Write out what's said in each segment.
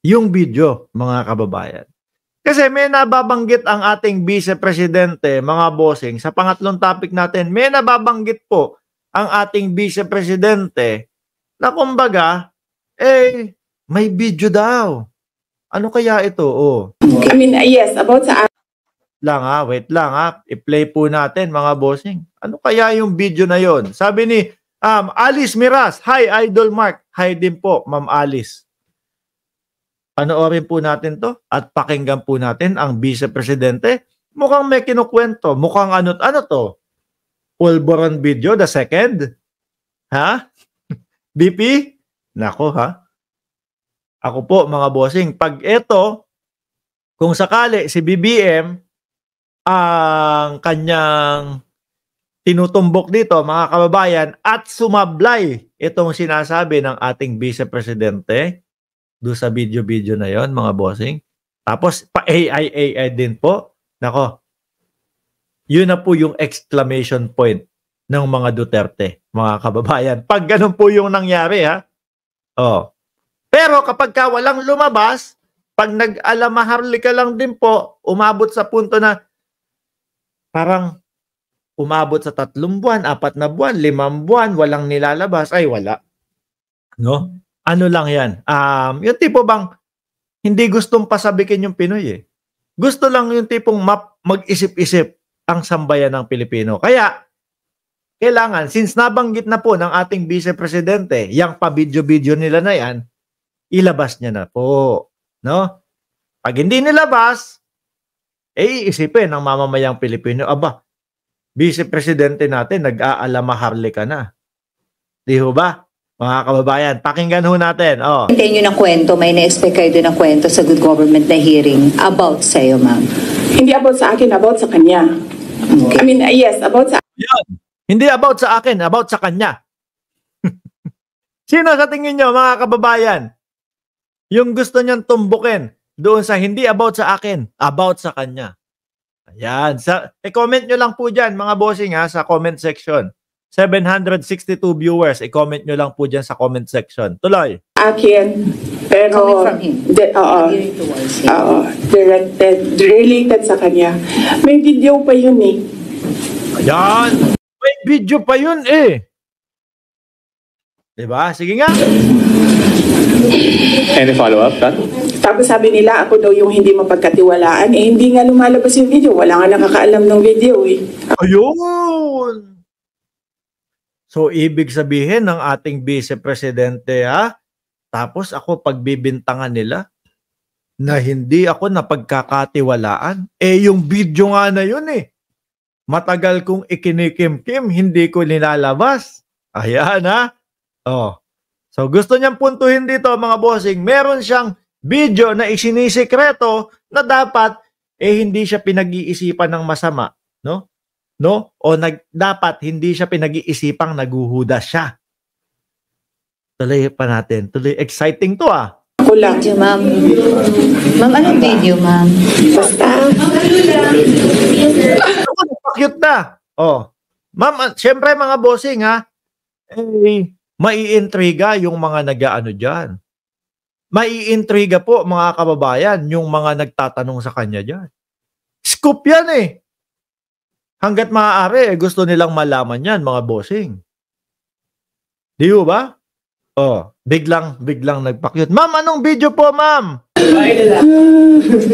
yung video, mga kababayan. Kasi may nababanggit ang ating Vice Presidente, mga bossing, sa pangatlong topic natin, may nababanggit po ang ating Vice Presidente na kumbaga, may video daw. Ano kaya ito? Oh. I mean, yes, about sa... Wait lang ha. I-play po natin, mga bossing. Ano kaya yung video na yon? Sabi ni Alice Miras, hi Idol Mark. Hi din po, Ma'am Alice. Panoorin po natin to at pakinggan po natin ang Vice Presidente. Mukhang may kinukwento. Mukhang ano to? Pulboron video, the second? Ha? BP? Nako ha? Ako po mga bossing, pag ito, kung sakali si BBM, ang kanyang tinutumbok dito mga kababayan at sumablay itong sinasabi ng ating Vice Presidente, do sa video na yon mga bossing. Tapos pa-AI din po. Nako. Yun na po yung exclamation point ng mga Duterte, mga kababayan. Pag ganun po yung nangyari ha. Oh. Pero kapag ka walang lumabas, pag nag-alamaharli ka lang din po, umabot sa punto na parang umabot sa 3 buwan, 4 na buwan, 5 buwan, walang nilalabas, ay wala. No? Ano lang yan? Yung tipo bang hindi gustong pasabikin yung Pinoy eh. Gusto lang yung tipong mag-isip-isip ang sambayan ng Pilipino. Kaya, kailangan, since nabanggit na po ng ating Vice Presidente, yung pa-video-video nila na yan, ilabas niya na po. No? Pag hindi nilabas, iisipin ng mamamayang Pilipino, aba, Vice Presidente natin, nag-aalamaharli ka na. Di ho ba? Mga kababayan, pakinggan ho natin. Oh. Hintayin nyo ng kwento, may na-expect kayo doon ng kwento sa good government na hearing about sa'yo, ma'am. Hindi about sa akin, about sa kanya. Okay. I mean, yes, about sa... Yan. Hindi about sa akin, about sa kanya. Sino sa tingin nyo, mga kababayan, yung gusto niyang tumbukin doon sa hindi about sa akin, about sa kanya? Ayan. I-comment nyo lang po dyan, mga bossing ha, sa comment section. 762 viewers, i-comment nyo lang po dyan sa comment section. Tuloy. Akin, pero related sa kanya. May video pa yun eh. Ayan. May video pa yun eh. Diba? Sige nga. Any follow-up, Kat? Tapos sabi nila, ako daw yung hindi mapagkatiwalaan. Eh, hindi nga lumalabas yung video. Wala nga nakakaalam ng video eh. Ayun! So, ibig sabihin ng ating Vice Presidente, ha? Tapos ako pagbibintangan nila na hindi ako napagkakatiwalaan. Yung video nga na yun eh. Matagal kong ikinikim-kim, hindi ko nilalabas. Ayan, ha? Oh. So, gusto niyang puntuhin dito, mga bossing, meron siyang video na isinisikreto na dapat hindi siya pinag-iisipan ng masama, no? No? O dapat hindi siya pinag-iisipang naguhudas siya. Tuloy pa natin. Tuloy, exciting to ah. Ako lang. Video, ma'am. Ma'am, anong video, ma'am? Basta. Ako, napakute na. Oh. Ma'am, syempre mga bossing ha, maiintriga yung mga nag-aano dyan. Maiintriga po mga kababayan yung mga nagtatanong sa kanya dyan. Scoop yan eh. Hanggat maaari, gusto nilang malaman yan, mga bossing. Di ba? Oh, biglang nagpakyut. Ma'am, anong video po, ma'am?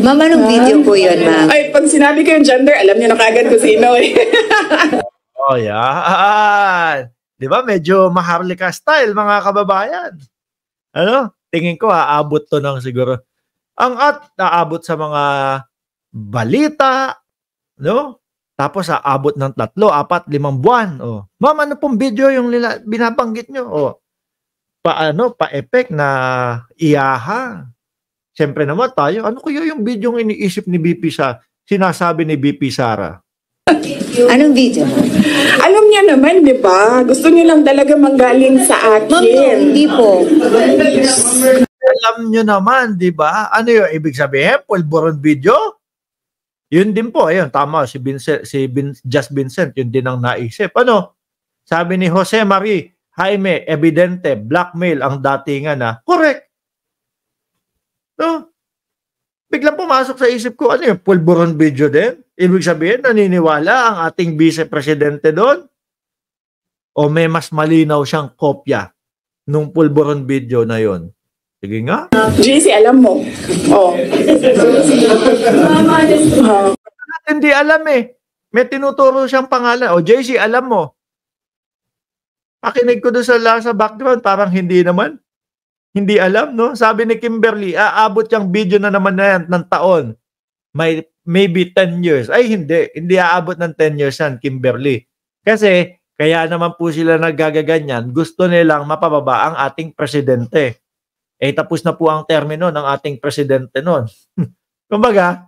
Ma'am, anong video po yun, ma'am? Ay, pag sinabi ko yung gender, alam niyo na kagad kung sino eh. Oh, yan. Di ba? Medyo Maharlika style, mga kababayan. Ano? Tingin ko, aabot to ng siguro. Aabot sa mga balita, no? Tapos aabot ng 3, 4, 5 buwan. Oh. Ma'am, ano pong video yung binabanggit nyo? Oh. Pa-effect na iyaha. Siyempre naman tayo, ano kaya yung video yung iniisip ni BP sa sinasabi ni BP Sara? Anong video? Alam niya naman, di ba? Gusto niya lang talaga manggaling sa akin. Ma'am, no, hindi po. Alam nyo naman, di ba? Ano yung ibig sabihin? Pulboron video? Yun din po, ayun, tama, Just Vincent, yun din ang naisip. Ano? Sabi ni Jose Marie, Jaime, evidente, blackmail ang datingan na. Correct. pumasok sa isip ko, ano yung pulburon video din? Ibig sabihin, naniniwala ang ating vice-presidente doon? O may mas malinaw siyang kopya nung pulburon video na yon? Sige nga. JC, alam mo. Oh. Hindi alam eh. May tinuturo siyang pangalan. O JC, alam mo. Pakinig ko doon sa background, parang hindi naman. Hindi alam, no? Sabi ni Kimberly, aabot yung video na naman na yan ng taon. Maybe 10 years. Ay, hindi. Hindi aabot ng 10 years yan, Kimberly. Kasi, kaya naman po sila nagagaganyan. Gusto nilang mapababa ang ating presidente. Eh, tapos na po ang termino ng ating presidente noon. Kumbaga,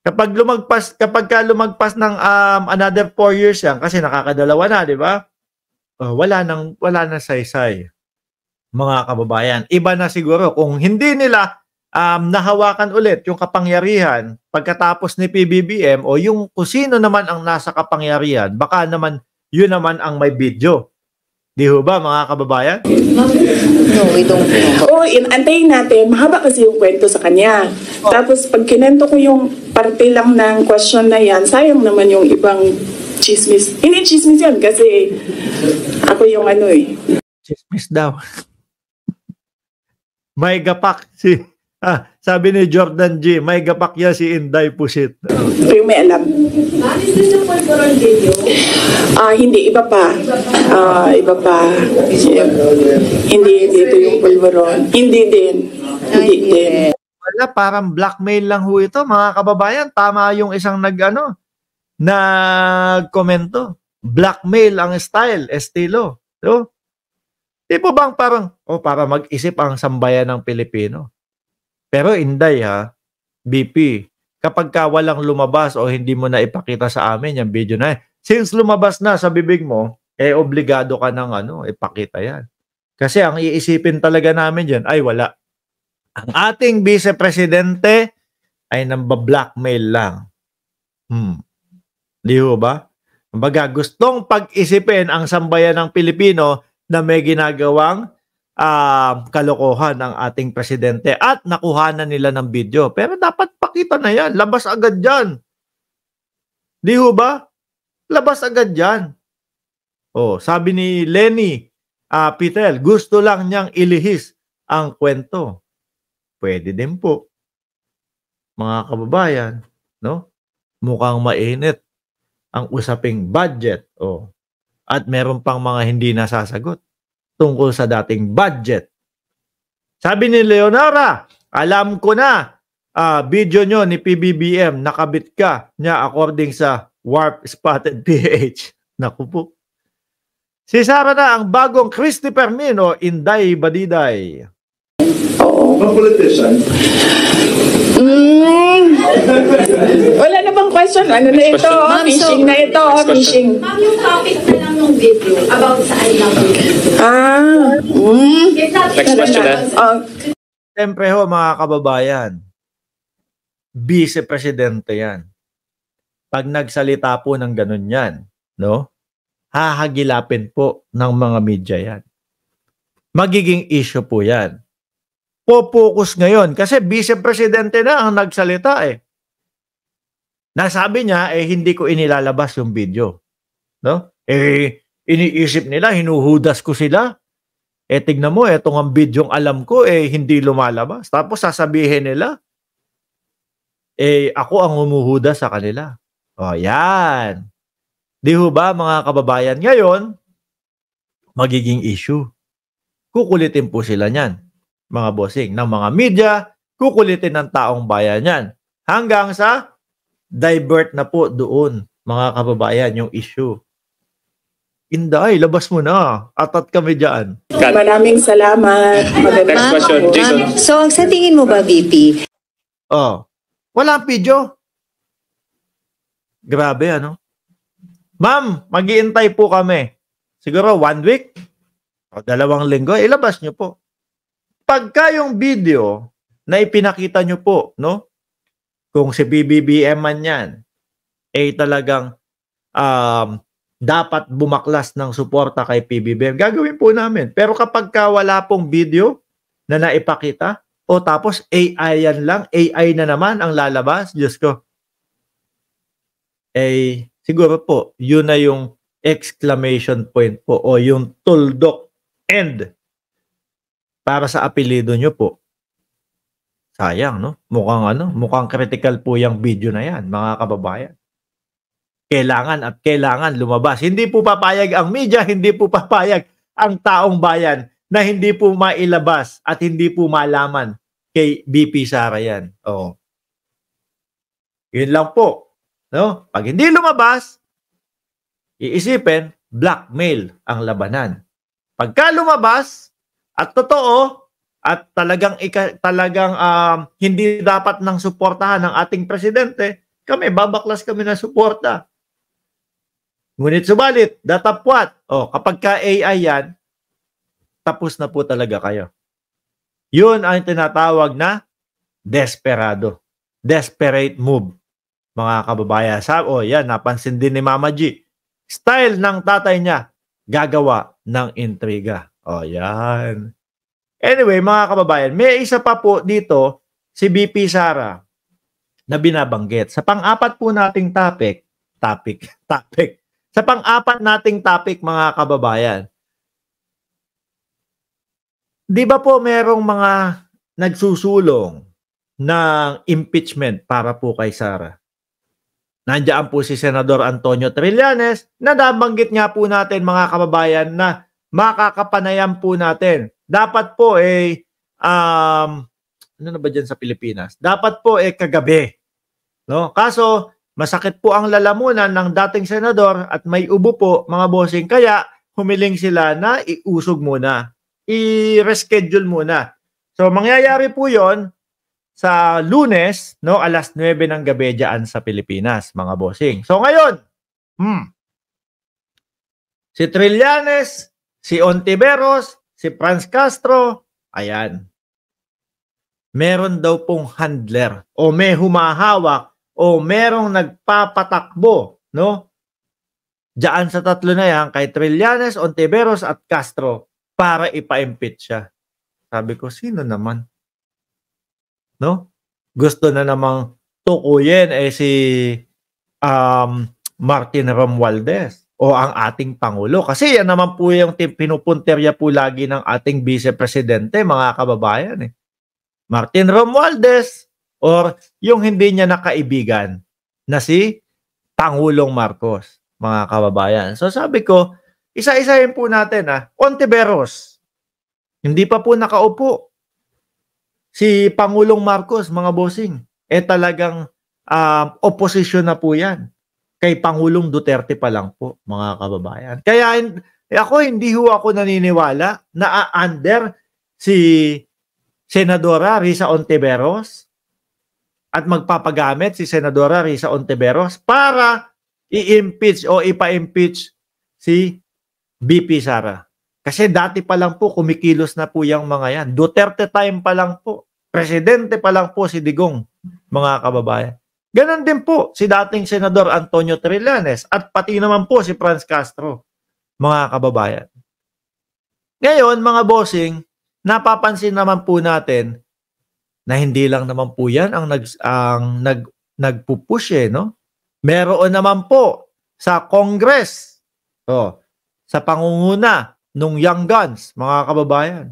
kapag lumagpas ng another 4 years yan, kasi nakakadalawa na, di ba? Wala nang saysay. Mga kababayan, iba na siguro kung hindi nila nahawakan ulit yung kapangyarihan pagkatapos ni PBBM o yung kung sino naman ang nasa kapangyarihan, baka naman yun naman ang may video. Di ho ba mga kababayan? No, we don't know. Oo, antayin natin. Mahaba kasi yung kwento sa kanya. Tapos pag kinento ko yung parte lang ng question na yan, sayang naman yung ibang chismis. Hindi chismis yan kasi ako yung ano eh. Chismis daw. May gapak sabi ni Jordan G, may gapak yan si Inday Pusit. Ito yung may alam. Is this the pulburon video? Hindi, iba pa. Iba pa. Hindi ito yung pulburon. Hindi din. Hindi din. Wala, parang blackmail lang ho ito, mga kababayan. Tama yung isang nagkomento. Blackmail ang estilo. So, di po bang parang, para mag-isip ang sambayan ng Pilipino. Pero Inday BP, kapag ka walang lumabas o hindi mo na ipakita sa amin yung video na yan, since lumabas na sa bibig mo, obligado ka ng ipakita yan. Kasi ang iisipin talaga namin dyan, ay wala. Ang ating vice-presidente ay namba-blackmail lang. Di ho ba? Kumbaga, gustong pag-isipin ang sambayan ng Pilipino na may ginagawang kalokohan ng ating presidente at nakuhanan nila ng video. Pero dapat pakita na yan. Labas agad yan. Di ho ba? Labas agad yan. Sabi ni Lenny Pitel, gusto lang niyang ilihis ang kwento. Pwede din po. Mga kababayan, no? Mukhang mainit ang usaping budget. At meron pang mga hindi nasasagot tungkol sa dating budget. Sabi ni Leonora, alam ko na, video nyo ni PBBM, nakabit ka niya according sa Warp Spotted PH. Naku po. Si Sara na ang bagong Christopher Min o Inday Badiday. Oo. Mga politician. Wala na bang question? Ano na ito? Fishing na ito. Fishing. Ma'am, yung topic na lang ng video about saan lang yung video. If not, Next question na. Siyempre ho mga kababayan, vice-presidente yan. Pag nagsalita po ng ganun yan, no? Hahagilapin po ng mga media yan. Magiging issue po yan. Po-focus ngayon kasi vice-presidente na ang nagsalita eh. Nasabi niya hindi ko inilalabas yung video. No? Iniisip nila, hinuhudas ko sila. Tignan mo, etong ang bidyong alam ko hindi lumalabas. Tapos sasabihin nila, ako ang humuhudas sa kanila. Yan. Di ho ba mga kababayan? Ngayon, magiging issue. Kukulitin po sila niyan, mga bossing, ng mga media, kukulitin ng taong bayan yan. Hanggang sa divert na po doon, mga kababayan, yung issue. Inday, labas mo na. Atat kami dyan. Maraming salamat. Next question, Jason. So, sa tingin mo ba, VP? Walang video. Grabe, ano? Ma'am, mag-iintay po kami. Siguro 1 week o 2 linggo, ilabas nyo po. Pagka yung video na ipinakita nyo po, no? Kung si BBBM man yan, talagang dapat bumaklas ng suporta kay PBBM, gagawin po namin. Pero kapag wala pong video na naipakita O tapos AI yan lang, AI na naman ang lalabas, Diyos ko. Siguro po, yun na yung exclamation point po o yung tuldok end para sa apelido nyo po. Sayang, no? Mukhang critical po yung video na yan, mga kababayan. Kailangan lumabas. Hindi po papayag ang media, hindi po papayag ang taong bayan na hindi po mailabas at hindi po malaman kay BP Sara yan. Oo. Yun lang po. No? Pag hindi lumabas, iisipin, blackmail ang labanan. Pagka lumabas at totoo at talagang hindi dapat nang suportahan ng ating presidente, babaklas kami ng suporta. Ngunit subalit, datapwat, kapag ka AI yan, tapos na po talaga kayo. Yun ang tinatawag na desperado. Desperate move, mga kababayan. Yan, napansin din ni Mama G. Style ng tatay niya, gagawa ng intriga. Yan. Anyway, mga kababayan, may isa pa po dito, si BP Sara, na binabanggit. Sa pang-apat po nating topic. Sa pang-apat nating topic, mga kababayan, di ba po merong mga nagsusulong ng impeachment para po kay Sara? Nandiyan po si Senador Antonio Trillanes na nabanggit nga po natin, mga kababayan, na makakapanayan po natin. Dapat po ano na ba dyan sa Pilipinas? Dapat po kagabi. No? Kaso, masakit po ang lalamunan ng dating senador at may ubo po, mga bossing. Kaya, humiling sila na iusog muna. I-reschedule muna. So, mangyayari po yon sa Lunes, no, alas 9 ng gabi dyan sa Pilipinas, mga bossing. So, ngayon, si Trillanes, si Ontiveros, si Franz Castro, ayan. Meron daw pong handler o may humahawak o merong nagpapatakbo, no? Diyan sa tatlo na yan, kay Trillanes, Ontiveros at Castro, para ipa-impeach siya. Sabi ko, sino naman? No? Gusto na namang tukuyin si Martin Romualdez o ang ating Pangulo. Kasi yan naman po yung pinupunterya po lagi ng ating Vice Presidente, mga kababayan. Martin Romualdez or yung hindi niya nakaibigan na si Pangulong Marcos, mga kababayan. So sabi ko, isa-isahin po natin. Ontiveros, hindi pa po nakaupo. Si Pangulong Marcos, mga bossing, talagang opposition na po yan. Kay Pangulong Duterte pa lang po, mga kababayan. Kaya hindi ako naniniwala na under si Senadora Risa Ontiveros at magpapagamit si Senadora Risa Ontiveros para i-impeach o ipa-impeach si BP Sara. Kasi dati pa lang po kumikilos na po yung mga yan. Duterte time pa lang po. Presidente pa lang po si Digong, mga kababayan. Ganon din po si dating Senador Antonio Trillanes at pati naman po si Franz Castro, mga kababayan. Ngayon, mga bossing, napapansin naman po natin na hindi lang naman po yan ang nagpupush, no? Meron naman po sa Congress, sa pangunguna nung Young Guns, mga kababayan.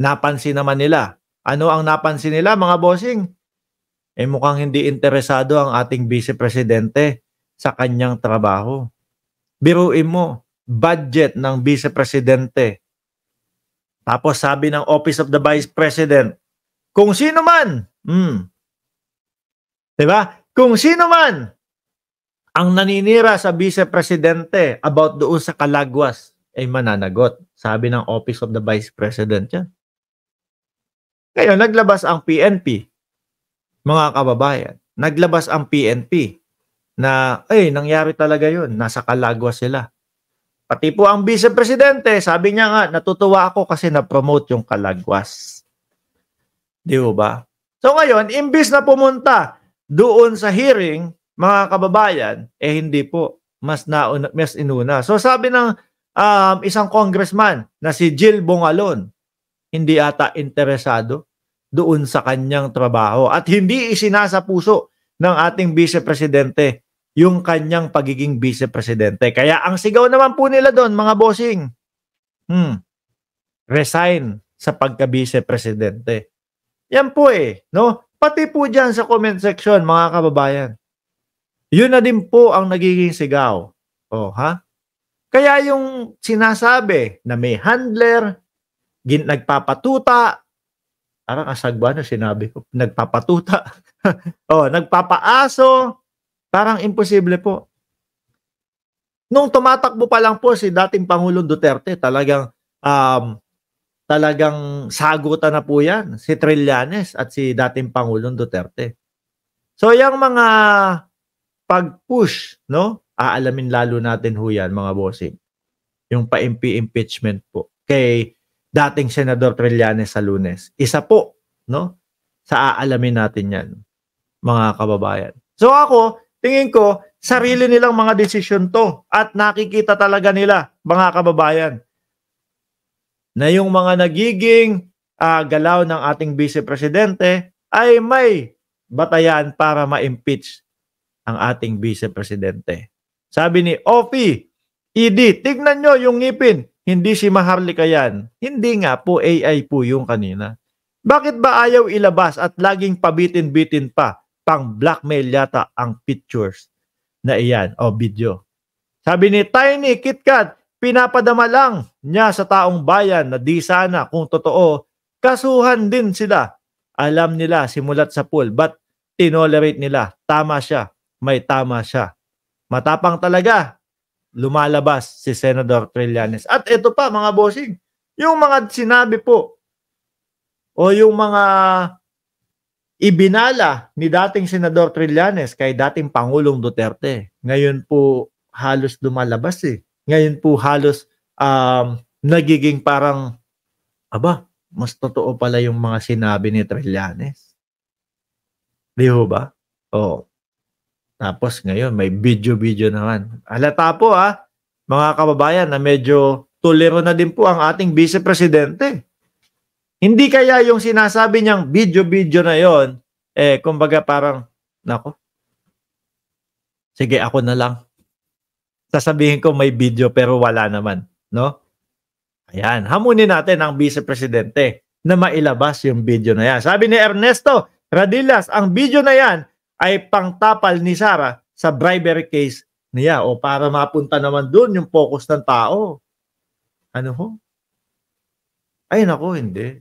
Napansin naman nila. Ano ang napansin nila, mga bossing? Mukhang hindi interesado ang ating Vice Presidente sa kanyang trabaho. Biruin mo, budget ng Vice Presidente. Tapos sabi ng Office of the Vice President, kung sino man, diba? Kung sino man ang naninira sa Vice Presidente about doon sa kalagwas, ay mananagot. Sabi ng Office of the Vice President yan. Ngayon, naglabas ang PNP, mga kababayan. Naglabas ang PNP na, nangyari talaga yun. Nasa kalagwas sila. Pati po ang Vice Presidente, sabi niya nga, natutuwa ako kasi na-promote yung kalagwas. Di ba? So ngayon, imbis na pumunta doon sa hearing, mga kababayan, hindi po. Mas inuna. So sabi ng isang congressman na si Jill Bongalon, hindi ata interesado doon sa kanyang trabaho at hindi isinasa puso ng ating Vice Presidente yung kanyang pagiging Vice Presidente. Kaya ang sigaw naman po nila doon, mga bossing, resign sa pagka-Vice Presidente. Yan po no? Pati po dyan sa comment section, mga kababayan. Yun na din po ang nagiging sigaw. Kaya yung sinasabi na may handler, nagpapatuta, parang asagba na sinabi ko, nagpapatuta, nagpapaaso, parang imposible po. Nung tumatakbo pa lang po si dating Pangulong Duterte, talagang sagutan na po yan, si Trillanes at si dating Pangulong Duterte. So yung mga pag-push, no? Aalamin lalo natin ho yan, mga bossing. Yung pa-impeachment po kay dating Senador Trillanes sa Lunes. Isa po, no? Sa aalamin natin yan, mga kababayan. So ako, tingin ko, sarili nilang mga desisyon to at nakikita talaga nila, mga kababayan, na yung mga nagiging galaw ng ating Vice Presidente ay may batayan para ma-impeach ang ating Vice Presidente. Sabi ni Ofi, ED, tignan nyo yung ngipin. Hindi si Maharlika yan. Hindi nga po, AI po yung kanina. Bakit ba ayaw ilabas at laging pabitin-bitin pa? Pang blackmail yata ang pictures na iyan o video. Sabi ni Tiny KitKat, pinapadama lang niya sa taong bayan na di sana kung totoo, kasuhan din sila. Alam nila simulat sa pool, but tinolerate nila. Tama siya, may tama siya. Matapang talaga, lumalabas si Senador Trillanes. At ito pa, mga bossing, yung mga sinabi po o yung mga ibinala ni dating Senador Trillanes kay dating Pangulong Duterte, ngayon po halos lumalabas Ngayon po halos nagiging parang, mas totoo pala yung mga sinabi ni Trillanes. Di ho ba? Tapos ngayon may video naman. Halata po mga kababayan na medyo tolero na din po ang ating Vice Presidente. Hindi kaya yung sinasabi niyang video na yon, kumbaga parang, nako, sige ako na lang. Sasabihin ko may video pero wala naman, no? Ayan, hamunin natin ang Vice Presidente na mailabas yung video na yan. Sabi ni Ernesto Radillas, ang video na yan ay pangtapal ni Sara sa bribery case niya o para mapunta naman doon yung focus ng tao. Ano ho? Ay nako, hindi.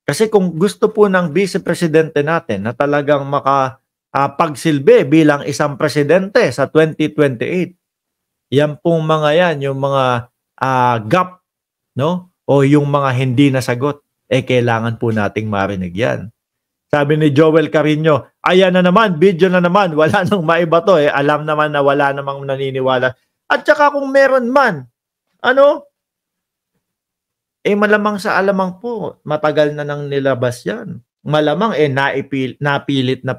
Kasi kung gusto po ng Vice Presidente natin na talagang makapagsilbi bilang isang presidente sa 2028, yan pong mga yan, yung mga gap, no? O yung mga hindi nasagot, kailangan po nating marinig yan. Sabi ni Joel Carino, ayan na naman, video na naman, wala nang maiba to alam naman na wala namang naniniwala. At saka kung meron man, malamang sa alamang po, matagal na nang nilabas yan. Malamang napilit na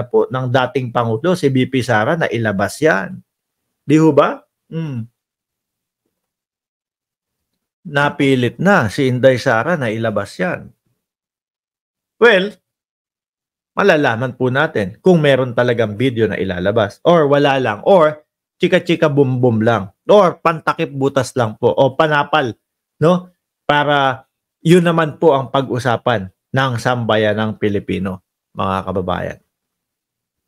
po ng dating Pangulo, si BP Sara, na ilabas yan. Di ho ba? Napilit na si Inday Sara na ilabas yan. Well, malalaman po natin kung meron talagang video na ilalabas or wala lang or chika-chika bum-bum lang or pantakip butas lang po o panapal, no? Para yun naman po ang pag-usapan ng sambayanang Pilipino, mga kababayan.